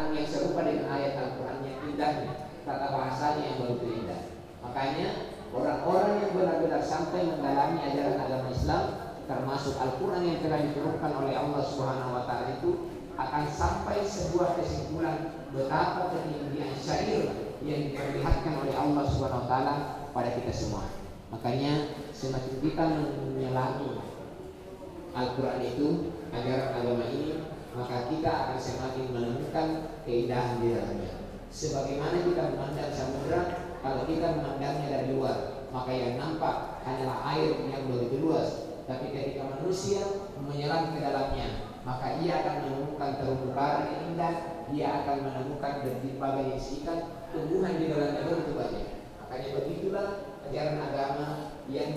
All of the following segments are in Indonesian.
Al-Quran yang serupa dengan ayat Al-Quran yang indahnya, tata bahasanya yang begitu indah. Makanya orang-orang yang benar-benar sampai mendalami ajaran agama Islam, termasuk Al-Quran yang telah diturunkan oleh Allah Subhanahu wa Ta'ala, itu akan sampai sebuah kesimpulan betapa ketinggian syair yang diperlihatkan oleh Allah Subhanahu wa Ta'ala pada kita semua. Makanya semakin kita menyelami Al-Quran itu, ajaran agama ini, maka kita akan semakin menemukan keindahan di dalamnya. Sebagaimana kita memandang samudra, kalau kita memandangnya dari luar, maka yang nampak hanyalah air yang begitu luas. Tapi ketika manusia menyelam ke dalamnya, maka ia akan menemukan terumbu karang yang indah, ia akan menemukan berbagai ikan tumbuhan di dalamnya begitu banyak. Makanya begitulah ajaran agama yang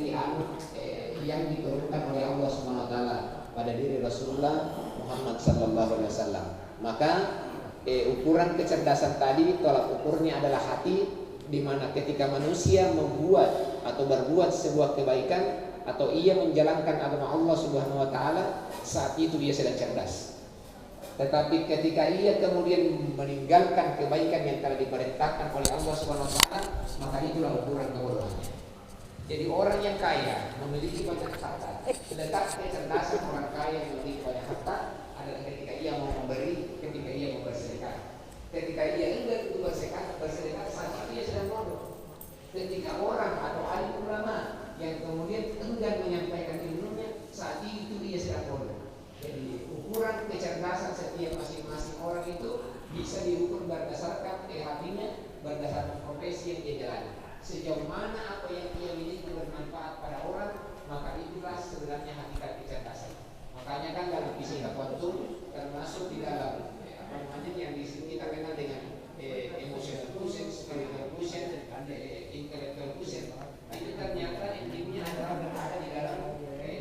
yang diturunkan oleh Allah Subhanahu wa Ta'ala pada diri Rasulullah Muhammad sallallahu alaihi wasallam. Maka ukuran kecerdasan tadi, tolak ukurnya adalah hati, di mana ketika manusia membuat atau berbuat sebuah kebaikan atau ia menjalankan agama Allah Subhanahu wa Ta'ala, saat itu ia sedang cerdas. Tetapi ketika ia kemudian meninggalkan kebaikan yang telah diperintahkan oleh Allah Subhanahu wa Ta'ala, maka itulah ukuran kebodohannya. Jadi orang yang kaya memiliki banyak harta, letak kecerdasan orang kaya yang memiliki banyak harta adalah ketika ia mau memberi, ketika ia mau bersedekah. Ketika ia enggan untuk bersedekah, saat itu ia sedang bodoh. Ketika orang atau alim ulama yang kemudian enggan menyampaikan ilmunya, saat itu ia sedang bodoh. Jadi ukuran kecerdasan setiap masing-masing orang itu bisa diukur berdasarkan hatinya, berdasarkan profesi yang dia jalani. Sejauh mana apa yang ia miliki bermanfaat pada orang, maka itulah sebenarnya hakikat kecerdasan. Makanya kan dalam fisika kuantum termasuk di dalam yang kita kenal dengan emotional quotient, spiritual quotient, dan intellectual quotient. Itu ternyata intinya ada di dalam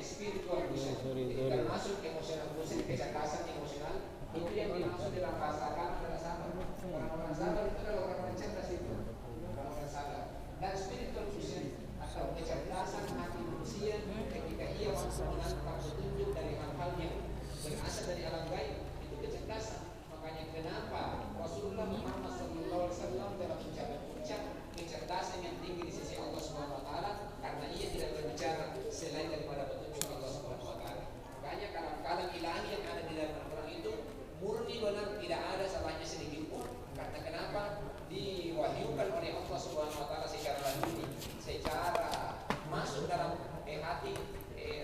spiritual quotient. Termasuk emotional quotient, kecerdasan emosional, itu yang dimaksud dalam bahasa agama adalah sabar. Orang-orang sabar itu adalah orang-orang cerdas itu, orang-orang sabar. Dan spiritual quotient atau kecerdasan hati manusia ketika ia mampu menangkap petunjuk dari hal-hal yang berasal dari alam gaib, itu kecerdasan. Makanya kenapa Rasulullah Muhammad SAW dalam ucapan kecerdasan yang tinggi di sisi Allah Subhanahu wa Ta'ala, karena ia tidak berbicara selain daripada petunjuk Allah Subhanahu wa Ta'ala. Makanya kalam-kalam ilahi yang ada di dalam Al-Quran itu murni benar, tidak ada salahnya sedikit pun. Karena kenapa? Diwahyukan oleh Allah Subhanahu wa Ta'ala secara langsung, secara masuk dalam hati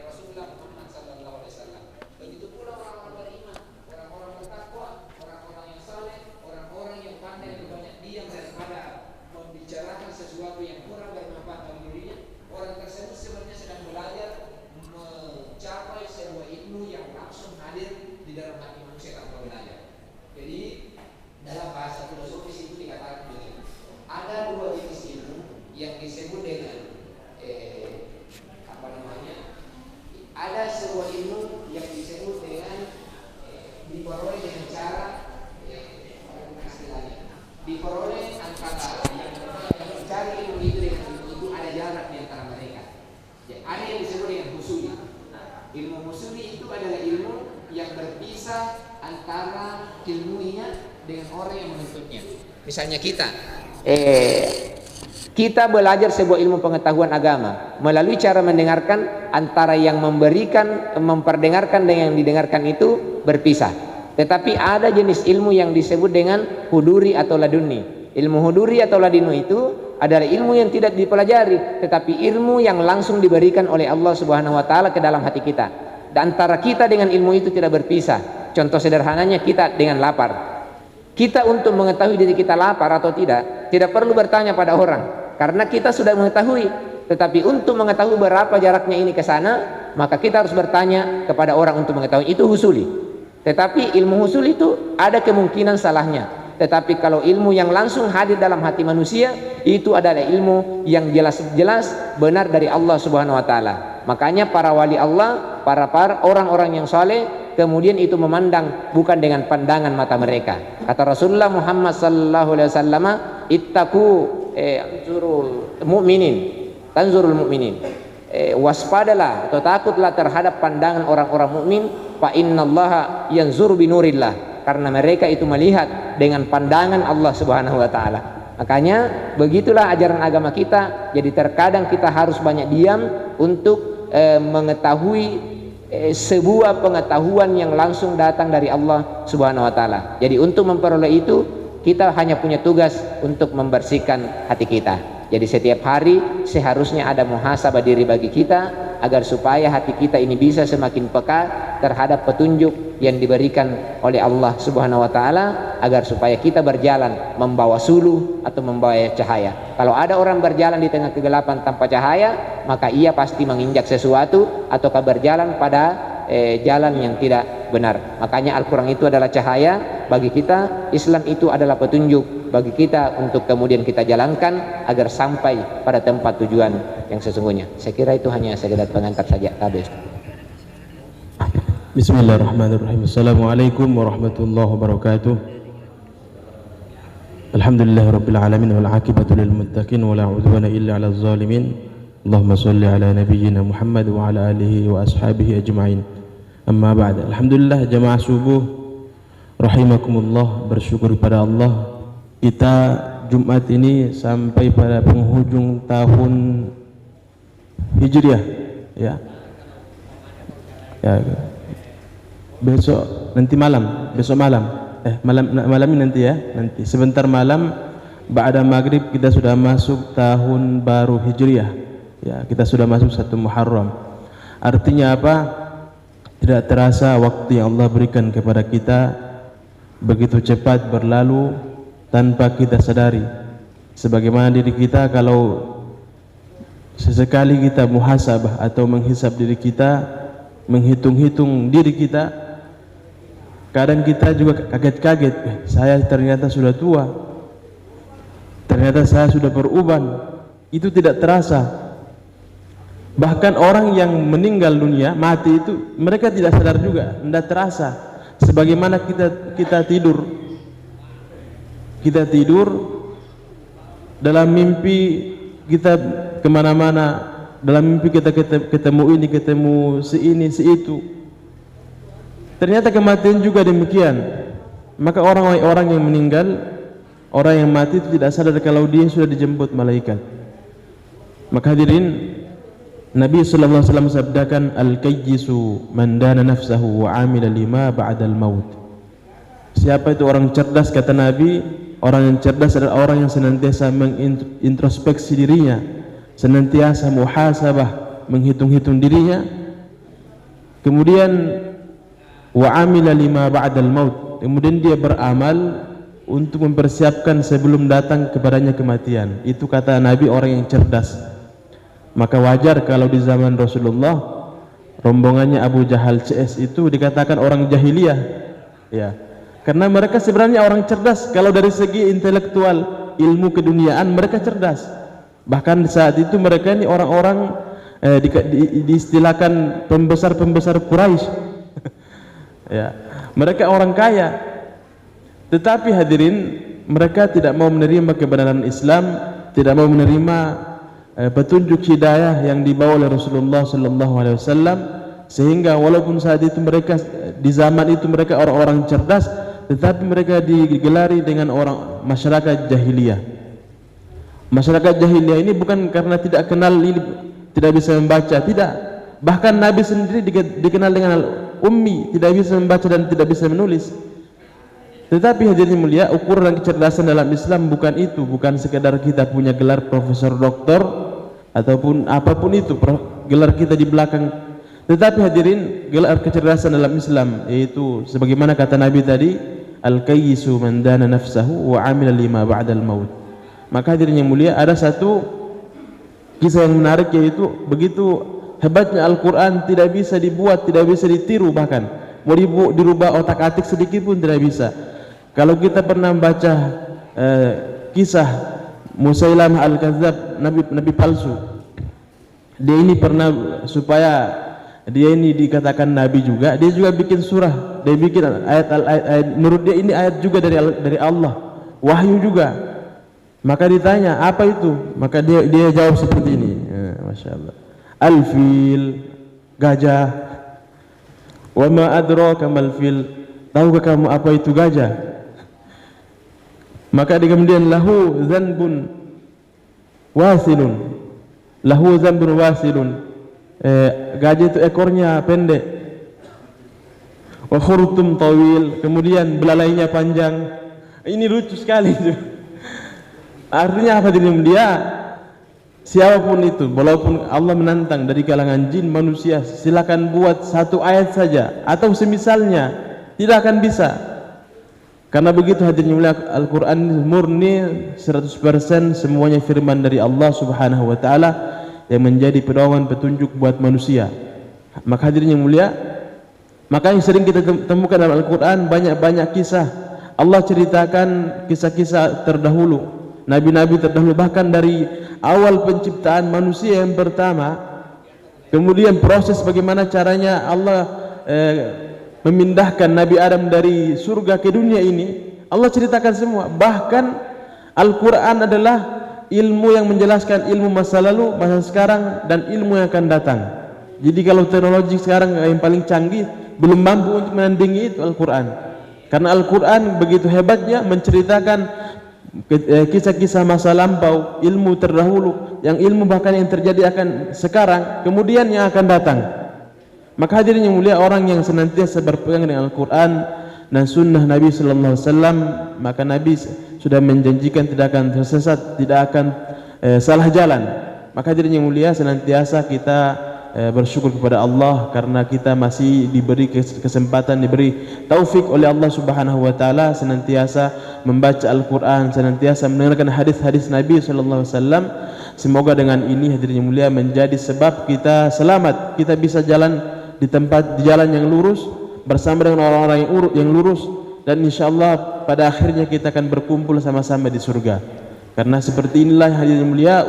Rasulullah Muhammad SAW. Begitu pula orang-orang beriman, orang-orang bertakwa, orang-orang yang saleh, orang-orang yang pandai lebih banyak diam daripada membicarakan sesuatu yang kurang bermanfaat bagi dirinya. Orang tersebut sebenarnya sedang belajar mencapai sebuah ilmu yang langsung hadir di dalam hati manusia tanpa belajar. Jadi dalam bahasa filosofis itu dikatakan begini, ada dua jenis ilmu yang disebut dengan ada sebuah ilmu yang disebut dengan diperoleh dengan cara diperoleh antara yang mencari ilmu itu dengan ilmu itu ada jarak di antara mereka. Ya, ada yang disebut dengan husuli. Ilmu husuli itu adalah ilmu yang berpisah antara ilmunya dengan orang yang menuntutnya. Misalnya kita belajar sebuah ilmu pengetahuan agama melalui cara mendengarkan, antara yang memperdengarkan dengan yang didengarkan itu berpisah. Tetapi ada jenis ilmu yang disebut dengan huduri atau laduni. Ilmu huduri atau laduni itu adalah ilmu yang tidak dipelajari, tetapi ilmu yang langsung diberikan oleh Allah Subhanahu wa Ta'ala ke dalam hati kita. Dan antara kita dengan ilmu itu tidak berpisah. Contoh sederhananya kita dengan lapar. Kita untuk mengetahui diri kita lapar atau tidak perlu bertanya pada orang, karena kita sudah mengetahui. Tetapi untuk mengetahui berapa jaraknya ini ke sana, maka kita harus bertanya kepada orang untuk mengetahui. Itu husuli. Tetapi ilmu husul itu ada kemungkinan salahnya. Tetapi kalau ilmu yang langsung hadir dalam hati manusia, itu adalah ilmu yang jelas-jelas benar dari Allah Subhanahu wa Ta'ala. Makanya para wali Allah, para orang-orang yang saleh, kemudian itu memandang bukan dengan pandangan mata mereka. Kata Rasulullah Muhammad sallallahu alaihi wasallam, ittaqu anzurul mu'minin. Waspadalah atau takutlah terhadap pandangan orang-orang mukmin, fa innallaha yanzuru binurillah. karena mereka itu melihat dengan pandangan Allah Subhanahu wa taala. Makanya begitulah ajaran agama kita. Jadi terkadang kita harus banyak diam untuk mengetahui sebuah pengetahuan yang langsung datang dari Allah Subhanahu wa taala. Jadi untuk memperoleh itu kita hanya punya tugas untuk membersihkan hati kita. Jadi setiap hari seharusnya ada muhasabah diri bagi kita agar supaya hati kita ini bisa semakin peka terhadap petunjuk yang diberikan oleh Allah Subhanahu wa taala, agar supaya kita berjalan membawa suluh atau membawa cahaya. Kalau ada orang berjalan di tengah kegelapan tanpa cahaya, maka ia pasti menginjak sesuatu ataukah berjalan pada jalan yang tidak benar. Makanya Al-Quran itu adalah cahaya bagi kita, Islam itu adalah petunjuk bagi kita untuk kemudian kita jalankan agar sampai pada tempat tujuan yang sesungguhnya. Saya kira itu hanya sekedar pengantar saja. Habis. Bismillahirrahmanirrahim. Assalamualaikum warahmatullahi wabarakatuh. Alhamdulillahirabbil alamin wal aqibatu lil muttaqin wa la udwana illa 'alal zalimin. Allahumma shalli ala nabiyyina Muhammad wa ala alihi wa ashabihi ajma'in. Amma ba'd. Alhamdulillah jamaah subuh rahimakumullah, bersyukur kepada Allah kita Jumat ini sampai pada penghujung tahun Hijriah ya. Besok malam ini nanti ya, nanti sebentar malam ba'da maghrib kita sudah masuk tahun baru Hijriah ya, kita sudah masuk 1 Muharram. Artinya apa? Tidak terasa waktu yang Allah berikan kepada kita begitu cepat berlalu tanpa kita sadari. Sebagaimana diri kita kalau sesekali kita muhasabah atau menghisab diri kita, menghitung-hitung diri kita, kadang kita juga kaget-kaget, saya ternyata sudah tua, ternyata saya sudah beruban. Itu tidak terasa. Bahkan orang yang meninggal dunia, mati itu mereka tidak sadar juga, tidak terasa. Sebagaimana kita tidur dalam mimpi, kita kemana-mana, dalam mimpi kita ketemu ini, ketemu si ini, si itu. Ternyata kematian juga demikian. Maka orang-orang yang meninggal, orang yang mati itu tidak sadar kalau dia sudah dijemput malaikat. Maka hadirin, Nabi sallallahu alaihi wasallam sabdakan, al-kayyisu man dana nafsahu wa amila lima ba'dal maut. Siapa itu orang cerdas, kata Nabi? Orang yang cerdas adalah orang yang senantiasa mengintrospeksi dirinya, senantiasa muhasabah, menghitung-hitung dirinya, kemudian wa amila lima ba'dal maut, kemudian dia beramal untuk mempersiapkan sebelum datang kepadanya kematian. Itu kata Nabi orang yang cerdas. Maka wajar kalau di zaman Rasulullah rombongannya Abu Jahal CS itu dikatakan orang jahiliyah ya, karena mereka sebenarnya orang cerdas. Kalau dari segi intelektual, ilmu keduniaan mereka cerdas. Bahkan saat itu mereka ini orang-orang diistilahkan pembesar-pembesar Quraisy ya, mereka orang kaya. Tetapi hadirin, mereka tidak mau menerima kebenaran Islam, tidak mau menerima petunjuk hidayah yang dibawa oleh Rasulullah sallallahu alaihi wasallam, sehingga walaupun saat itu mereka di zaman itu mereka orang-orang cerdas, tetapi mereka digelari dengan orang masyarakat jahiliyah. Masyarakat jahiliyah ini bukan karena tidak kenal ini, tidak bisa membaca, tidak. Bahkan Nabi sendiri dikenal dengan ummi, tidak bisa membaca dan tidak bisa menulis. Tetapi hadirin mulia, ukuran kecerdasan dalam Islam bukan itu, bukan sekedar kita punya gelar profesor, doktor ataupun apapun itu gelar kita di belakang. Tetapi hadirin, gelar kecerdasan dalam Islam yaitu sebagaimana kata Nabi tadi, al-kayyisu man dana nafsahu wa amila lima ba'dal maut. Maka hadirin yang mulia, ada satu kisah yang menarik, yaitu begitu hebatnya Al-Quran, tidak bisa dibuat, tidak bisa ditiru, bahkan mau dirubah otak-atik sedikit pun tidak bisa. Kalau kita pernah baca kisah Musailamah al-Kadzab, nabi palsu, dia ini pernah, supaya dia ini dikatakan nabi juga, dia juga bikin surah, dia bikin ayat, menurut dia ini ayat juga dari Allah, wahyu juga. Maka ditanya apa itu, maka dia jawab seperti ini, masya Allah, al-fil, gajah, wa ma adraka mal fil, tahukah kamu apa itu gajah? Maka dia kemudian lahu dzanbun wasilun. Lahu dzanbun wasilun. Gajah itu ekornya pendek. Wa khurtum tawil, kemudian belalainya panjang. Ini lucu sekali itu. Artinya apa dia? Siapapun itu, walaupun Allah menantang dari kalangan jin manusia, silakan buat satu ayat saja atau semisalnya, tidak akan bisa. Karena begitu hadirin mulia, Al-Quran murni 100% semuanya firman dari Allah Subhanahu wa taala yang menjadi pedoman petunjuk buat manusia. Maka hadirin yang mulia, maka yang sering kita temukan dalam Al-Quran banyak-banyak kisah. Allah ceritakan kisah-kisah terdahulu, nabi-nabi terdahulu, bahkan dari awal penciptaan manusia yang pertama, kemudian proses bagaimana caranya Allah memindahkan Nabi Adam dari surga ke dunia ini, Allah ceritakan semua. Bahkan Al-Quran adalah ilmu yang menjelaskan ilmu masa lalu, masa sekarang, dan ilmu yang akan datang. Jadi kalau teknologi sekarang yang paling canggih belum mampu untuk menandingi itu Al-Quran, karena Al-Quran begitu hebatnya menceritakan kisah-kisah masa lampau, ilmu terdahulu, yang ilmu bahkan yang terjadi akan sekarang, kemudian yang akan datang. Maka hadirin yang mulia, orang yang senantiasa berpegang dengan Al-Quran dan sunnah Nabi Sallallahu Alaihi Wasallam, maka Nabi sudah menjanjikan tidak akan tersesat, tidak akan salah jalan. Maka hadirin yang mulia, senantiasa kita bersyukur kepada Allah karena kita masih diberi kesempatan, diberi taufik oleh Allah Subhanahu wa taala senantiasa membaca Al-Qur'an, senantiasa mendengarkan hadis-hadis Nabi sallallahu alaihi wasallam. Semoga dengan ini hadirin yang mulia menjadi sebab kita selamat, kita bisa jalan di jalan yang lurus bersama dengan orang-orang yang lurus, dan insyaallah pada akhirnya kita akan berkumpul sama-sama di surga. Karena seperti inilah hadirin yang mulia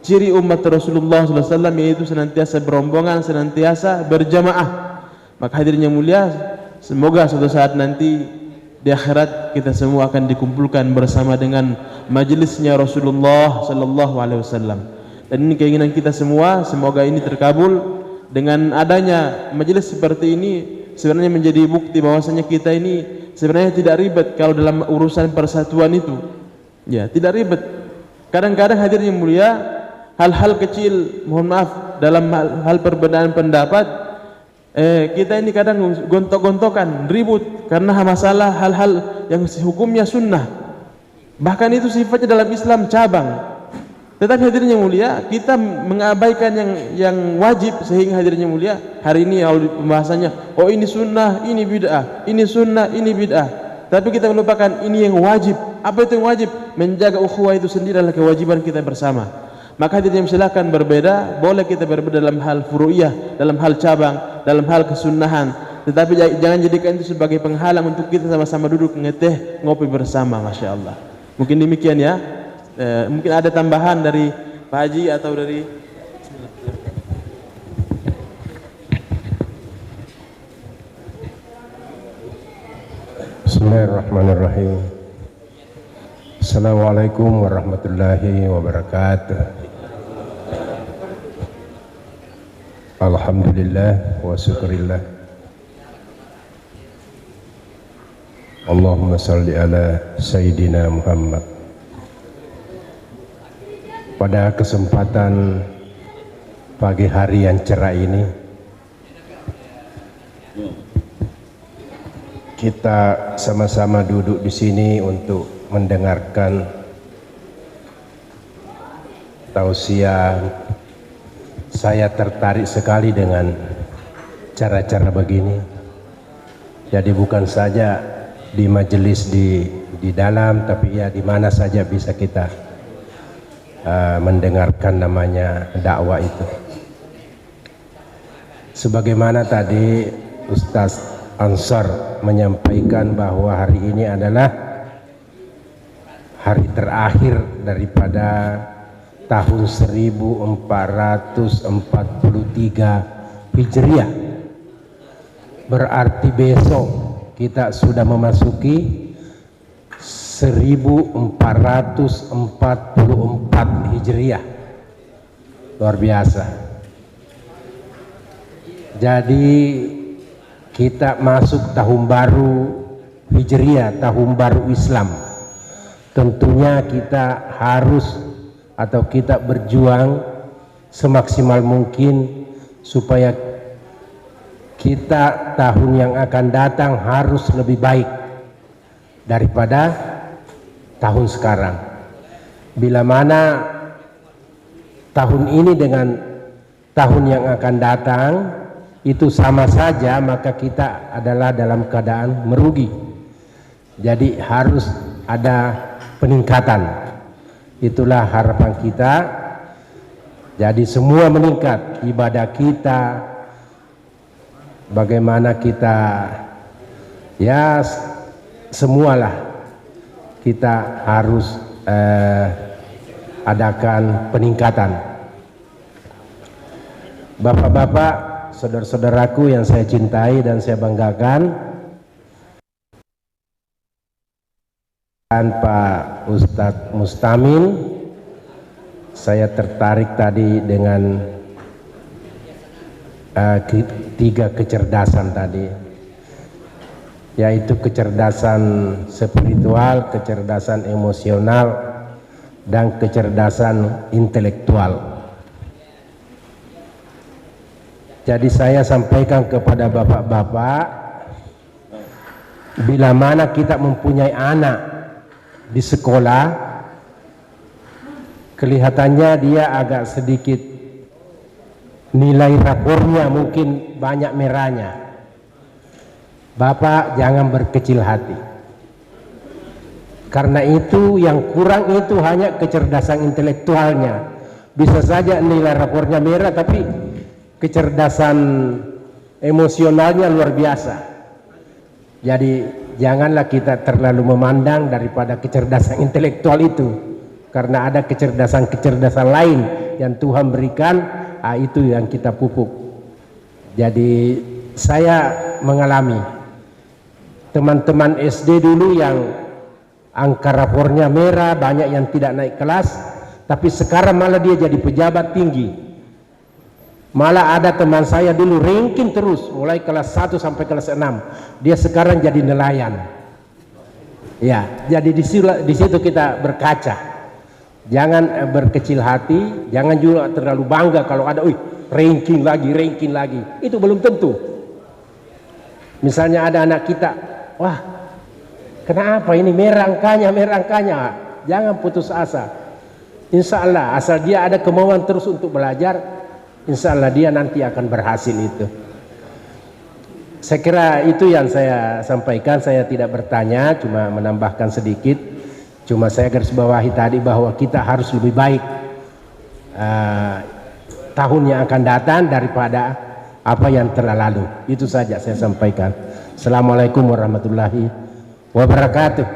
ciri umat Rasulullah SAW, yaitu senantiasa berombongan, senantiasa berjamaah. Maka hadirin yang mulia, semoga suatu saat nanti di akhirat kita semua akan dikumpulkan bersama dengan majelisnya Rasulullah SAW. Dan ini keinginan kita semua, semoga ini terkabul. Dengan adanya majelis seperti ini sebenarnya menjadi bukti bahwasanya kita ini sebenarnya tidak ribet kalau dalam urusan persatuan itu. Ya, tidak ribet. Kadang-kadang hadirin yang mulia, hal-hal kecil, mohon maaf, dalam hal perbedaan pendapat, kita ini kadang gontok-gontokan, ribut karena masalah hal-hal yang hukumnya sunnah. Bahkan itu sifatnya dalam Islam cabang. Tetapi hadirin yang mulia, kita mengabaikan yang wajib, sehingga hadirin yang mulia, hari ini pembahasannya, oh ini sunnah, ini bid'ah, ini sunnah, ini bid'ah. Tapi kita melupakan ini yang wajib. Apa itu yang wajib? Menjaga ukhuwah itu sendiri adalah kewajiban kita bersama. Maka hadirin silakan berbeda, boleh kita berbeda dalam hal furu'iyah, dalam hal cabang, dalam hal kesunahan, tetapi jangan jadikan itu sebagai penghalang untuk kita sama-sama duduk ngeteh ngopi bersama. Masya Allah. Mungkin demikian ya. Mungkin ada tambahan dari Pak Haji atau dari Bismillahirrahmanirrahim. Assalamualaikum warahmatullahi wabarakatuh. Alhamdulillah wa syukurillah. Allahumma salli ala Sayyidina Muhammad. Pada kesempatan pagi hari yang cerah ini, kita sama-sama duduk di sini untuk mendengarkan tausiah. Saya tertarik sekali dengan cara-cara begini. Jadi bukan saja di majelis di dalam, tapi ya di mana saja bisa kita mendengarkan namanya dakwah itu. Sebagaimana tadi Ustaz Ansar menyampaikan bahwa hari ini adalah hari terakhir daripada tahun 1443 Hijriah. Berarti besok kita sudah memasuki 1444 Hijriah. Luar biasa. Jadi kita masuk tahun baru Hijriah, tahun baru Islam. Tentunya kita harus atau kita berjuang semaksimal mungkin supaya kita tahun yang akan datang harus lebih baik daripada tahun sekarang. Bila mana tahun ini dengan tahun yang akan datang itu sama saja, maka kita adalah dalam keadaan merugi. Jadi harus ada peningkatan. Itulah harapan kita. Jadi semua meningkat, ibadah kita, bagaimana kita, ya semualah kita harus adakan peningkatan. Bapak-bapak, saudara-saudaraku yang saya cintai dan saya banggakan, dan Pak Ustadz Mustamin, saya tertarik tadi dengan tiga kecerdasan tadi, yaitu kecerdasan spiritual, kecerdasan emosional, dan kecerdasan intelektual. Jadi saya sampaikan kepada bapak-bapak, bila mana kita mempunyai anak di sekolah, kelihatannya dia agak sedikit nilai rapornya mungkin banyak merahnya. Bapak jangan berkecil hati. Karena itu yang kurang itu hanya kecerdasan intelektualnya. Bisa saja nilai rapornya merah tapi kecerdasan emosionalnya luar biasa. Jadi janganlah kita terlalu memandang daripada kecerdasan intelektual itu, karena ada kecerdasan-kecerdasan lain yang Tuhan berikan, itu yang kita pupuk. Jadi saya mengalami teman-teman SD dulu yang angka rapornya merah, banyak yang tidak naik kelas, tapi sekarang malah dia jadi pejabat tinggi. Malah ada teman saya dulu ranking terus mulai kelas 1 sampai kelas 6, dia sekarang jadi nelayan. Ya, jadi di situ kita berkaca. Jangan berkecil hati, jangan juga terlalu bangga kalau ada ranking lagi, itu belum tentu. Misalnya ada anak kita, wah kenapa ini merah angkanya, jangan putus asa. Insya Allah asal dia ada kemauan terus untuk belajar, insya Allah dia nanti akan berhasil itu. Saya kira itu yang saya sampaikan. Saya tidak bertanya, cuma menambahkan sedikit. Cuma saya garis bawahi tadi bahwa kita harus lebih baik tahun yang akan datang daripada apa yang telah lalu. Itu saja saya sampaikan. Assalamualaikum warahmatullahi wabarakatuh.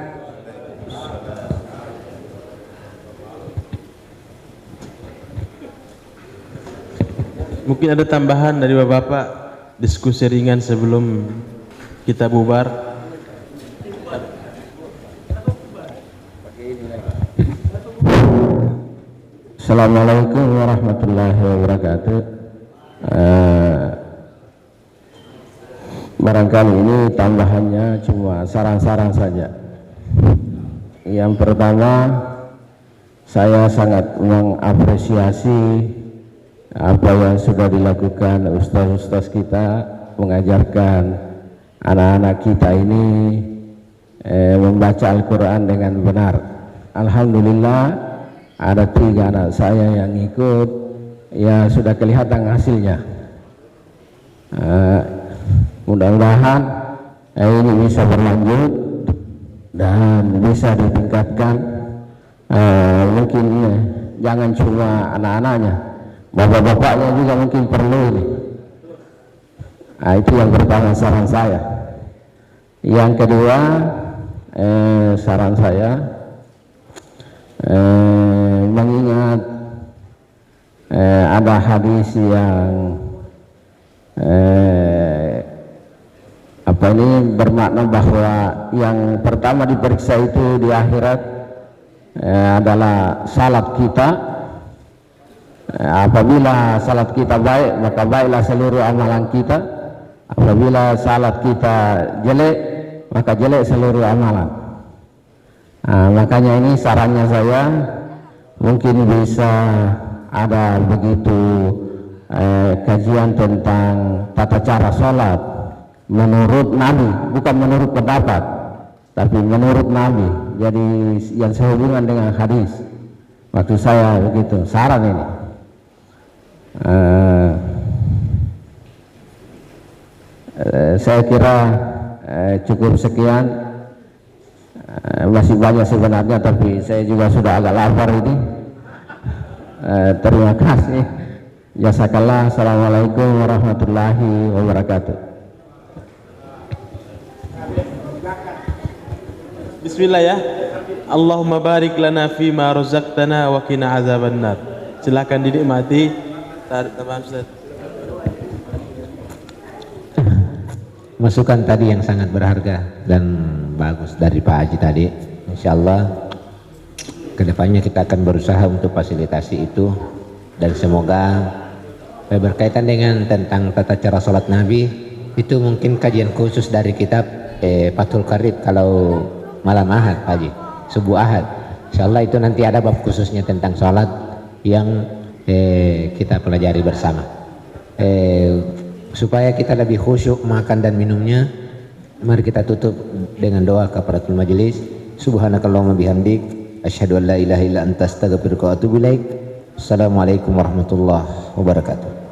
Mungkin ada tambahan dari bapak-bapak, diskusi ringan sebelum kita bubar. Assalamualaikum warahmatullahi wabarakatuh. Barangkali ini tambahannya cuma saran-saran saja. Yang pertama, saya sangat mengapresiasi apa yang sudah dilakukan ustaz-ustaz kita mengajarkan anak-anak kita ini membaca Al-Quran dengan benar. Alhamdulillah ada 3 anak saya yang ikut, ya sudah kelihatan hasilnya. Mudah-mudahan ini bisa berlanjut dan bisa ditingkatkan. Mungkin jangan cuma anak-anaknya, bapak-bapaknya juga mungkin perlu ini. Itu yang pertama saran saya. Yang kedua saran saya, mengingat ada hadis yang bermakna bahwa yang pertama diperiksa itu di akhirat adalah salat kita. Apabila salat kita baik, maka baiklah seluruh amalan kita. Apabila salat kita jelek, maka jelek seluruh amalan. Makanya ini sarannya saya, mungkin bisa ada begitu kajian tentang tata cara sholat menurut Nabi, bukan menurut pendapat, tapi menurut Nabi. Jadi yang sehubungan dengan hadis. Waktu saya begitu, saran ini. Saya kira cukup sekian. Masih banyak sebenarnya, tapi saya juga sudah agak lapar ini. Terima kasih. Jazakallah. Assalamualaikum warahmatullahi wabarakatuh. Bismillah ya. Allahumma barik lana fima razaqtana wa qina azabannar. Silakan dinikmati. Teman Ustaz. Masukan tadi yang sangat berharga dan bagus dari Pak Haji tadi. Insyaallah kedepannya kita akan berusaha untuk fasilitasi itu, dan semoga berkaitan dengan tentang tata cara sholat Nabi itu mungkin kajian khusus dari kitab Fathul Qarib kalau malam Ahad Pak Haji, subuh Ahad. Insyaallah itu nanti ada bab khususnya tentang sholat yang kita pelajari bersama. Supaya kita lebih khusyuk makan dan minumnya, mari kita tutup dengan doa kafaratul majelis. Subhanakallahumma bihamdik, asyhadu an la ilaha illa anta, astaghfiruka wa atubu ilaik. Assalamualaikum warahmatullahi wabarakatuh.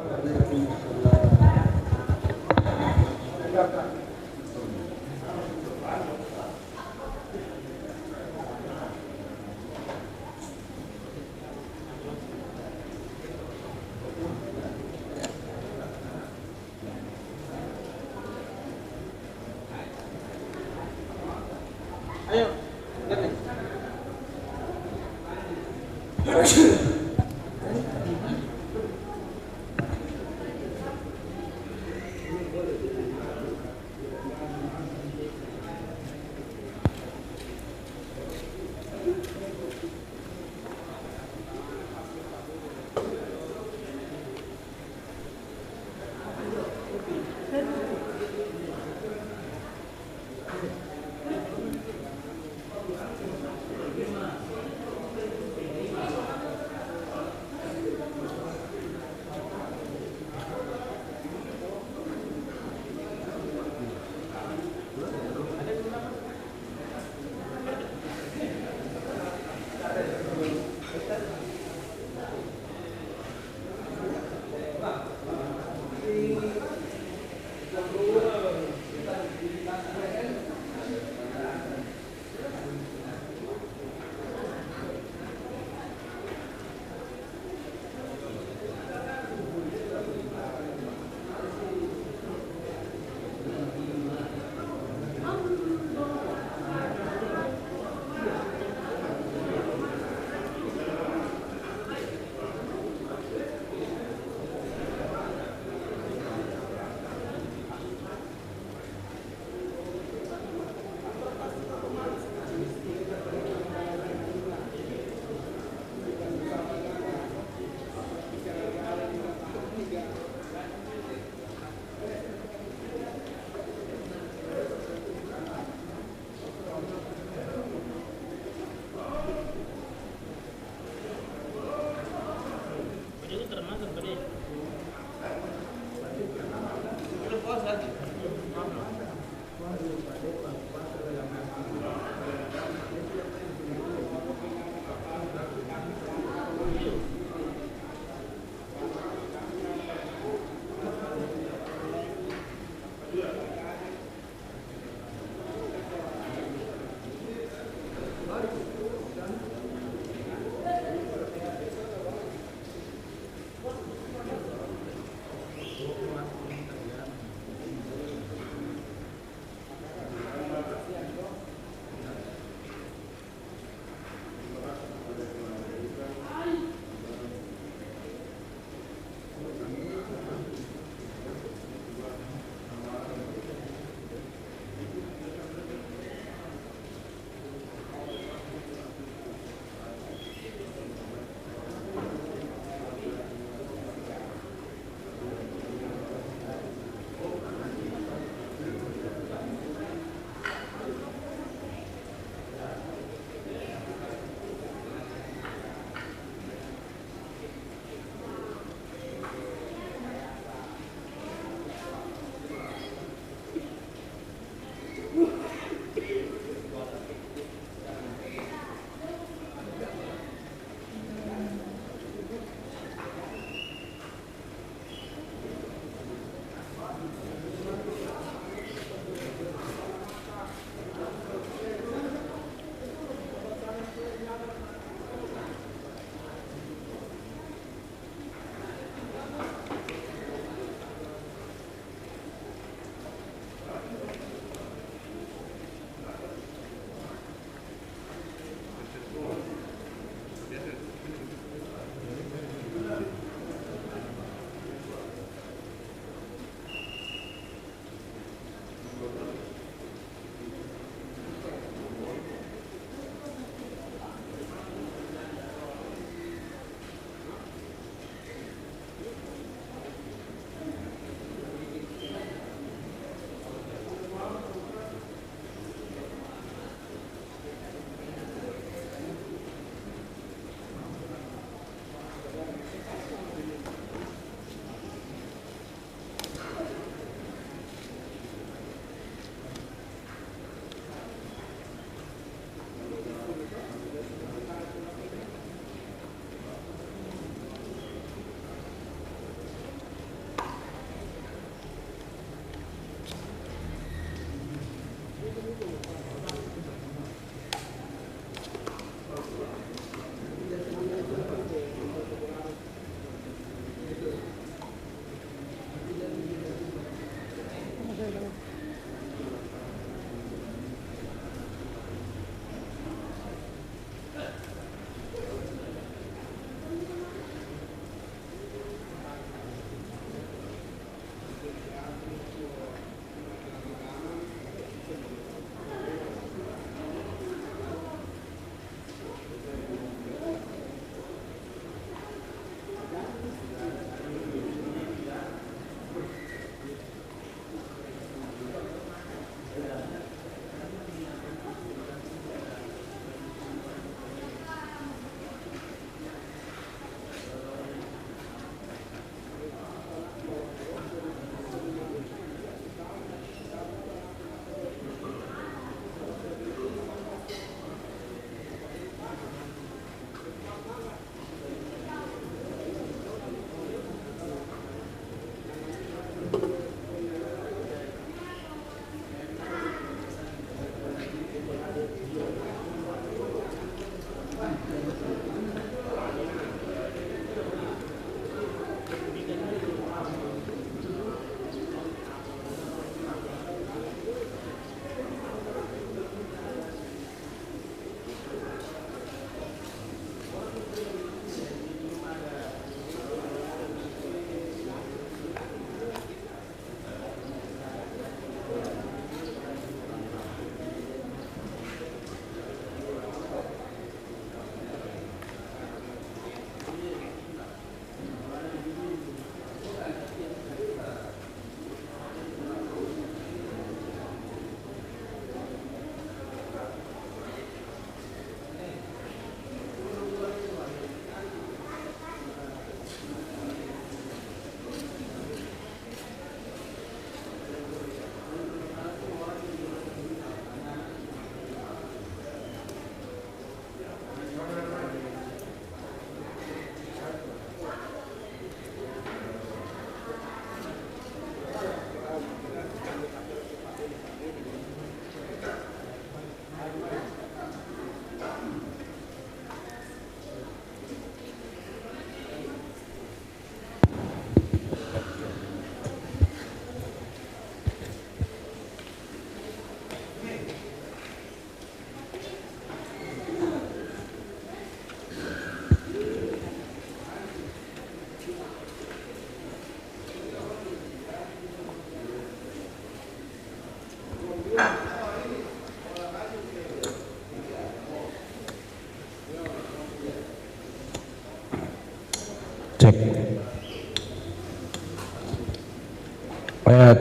cek.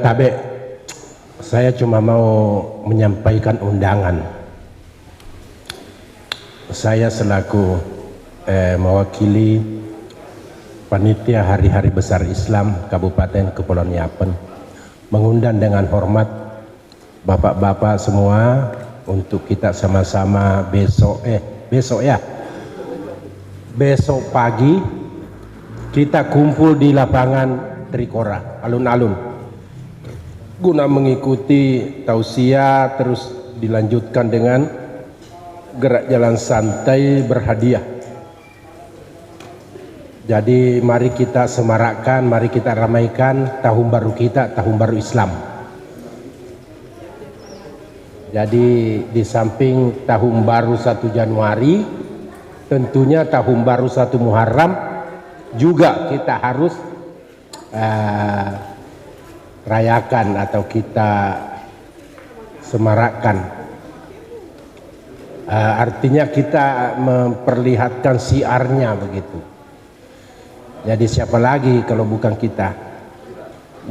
Tabe, saya cuma mau menyampaikan undangan. Saya selaku mewakili panitia Hari-Hari Besar Islam Kabupaten Kepulauan Yapen mengundang dengan hormat bapak-bapak semua untuk kita sama-sama besok pagi kita kumpul di lapangan Trikora alun-alun guna mengikuti tausiah, terus dilanjutkan dengan gerak jalan santai berhadiah. Jadi mari kita semarakkan, mari kita ramaikan tahun baru kita, tahun baru Islam. Jadi di samping tahun baru 1 Januari, tentunya tahun baru 1 Muharram juga kita harus rayakan atau kita semarakkan. Artinya kita memperlihatkan siarnya begitu. Jadi siapa lagi kalau bukan kita.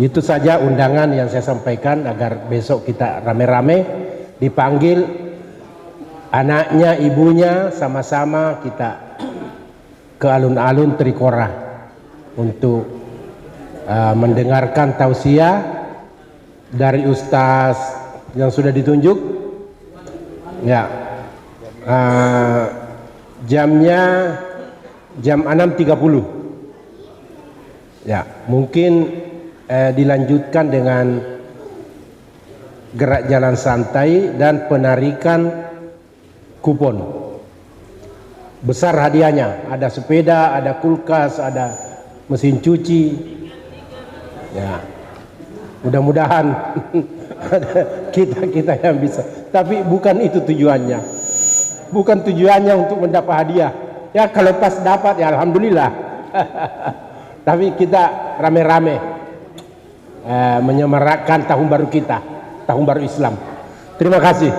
Itu saja undangan yang saya sampaikan agar besok kita rame-rame dipanggil anaknya, ibunya, sama-sama kita ke alun-alun Trikora untuk mendengarkan tausiah dari ustaz yang sudah ditunjuk. Ya, jamnya jam 6.30. Ya, mungkin dilanjutkan dengan gerak jalan santai dan penarikan kupon. Besar hadiahnya, ada sepeda, ada kulkas, ada mesin cuci. Ya, mudah-mudahan kita yang bisa. Tapi bukan itu tujuannya. Bukan tujuannya untuk mendapat hadiah. Ya kalau pas dapat ya alhamdulillah. Tapi kita rame-rame menyemarakkan tahun baru kita, tahun baru Islam. Terima kasih.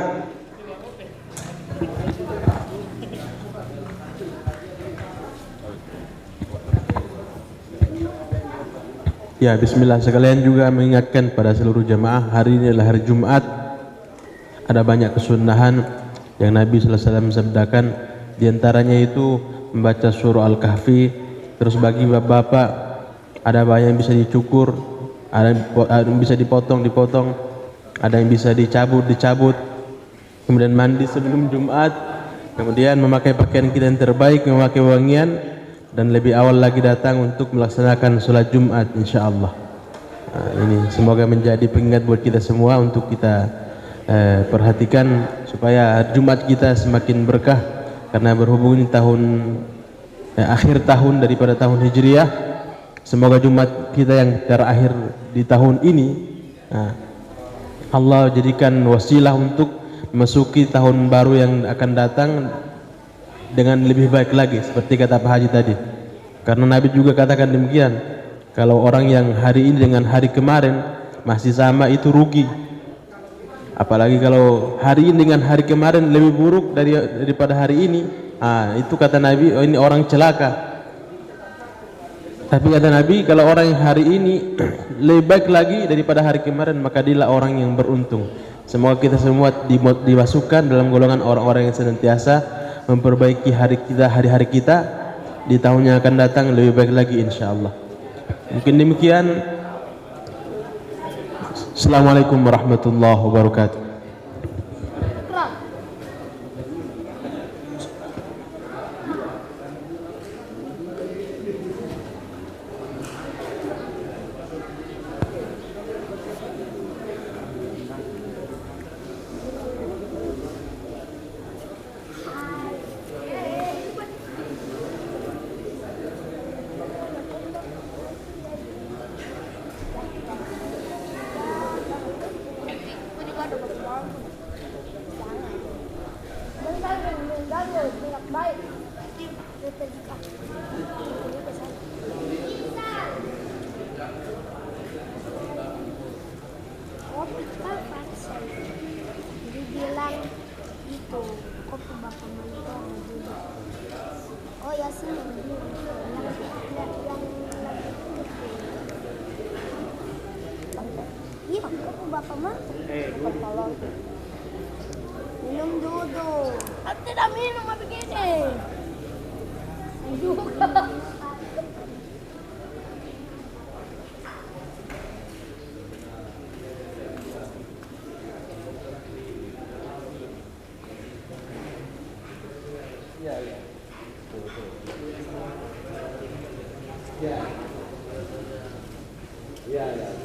Ya, bismillah, sekalian juga mengingatkan pada seluruh jamaah, hari ini adalah hari Jumat. Ada banyak kesunahan yang Nabi sallallahu alaihi wasallam sabdakan, di antaranya itu membaca surah Al-Kahfi. Terus bagi bapak-bapak, ada banyak yang bisa dicukur, ada yang bisa dipotong, ada yang bisa dicabut, kemudian mandi sebelum Jumat, kemudian memakai pakaian kita yang terbaik, memakai wangian, dan lebih awal lagi datang untuk melaksanakan sholat Jumat insyaallah. Ini semoga menjadi pengingat buat kita semua untuk kita perhatikan supaya Jumat kita semakin berkah, karena berhubung tahun akhir tahun daripada tahun Hijriah. Semoga Jumat kita yang terakhir di tahun ini Allah jadikan wasilah untuk memasuki tahun baru yang akan datang dengan lebih baik lagi, seperti kata Pak Haji tadi. Karena Nabi juga katakan demikian, kalau orang yang hari ini dengan hari kemarin masih sama itu rugi. Apalagi kalau hari ini dengan hari kemarin lebih buruk daripada hari ini, itu kata Nabi, oh ini orang celaka. Tapi kata Nabi, kalau orang yang hari ini lebih baik lagi daripada hari kemarin, maka dialah orang yang beruntung. Semoga kita semua dimasukkan dalam golongan orang-orang yang senantiasa memperbaiki hari-hari kita di tahun yang akan datang lebih baik lagi insyaallah. Mungkin demikian. Assalamualaikum warahmatullahi wabarakatuh. Oh ya sih, yang Tolong. Minum dulu. Tidak minum begini. Juga. Ya.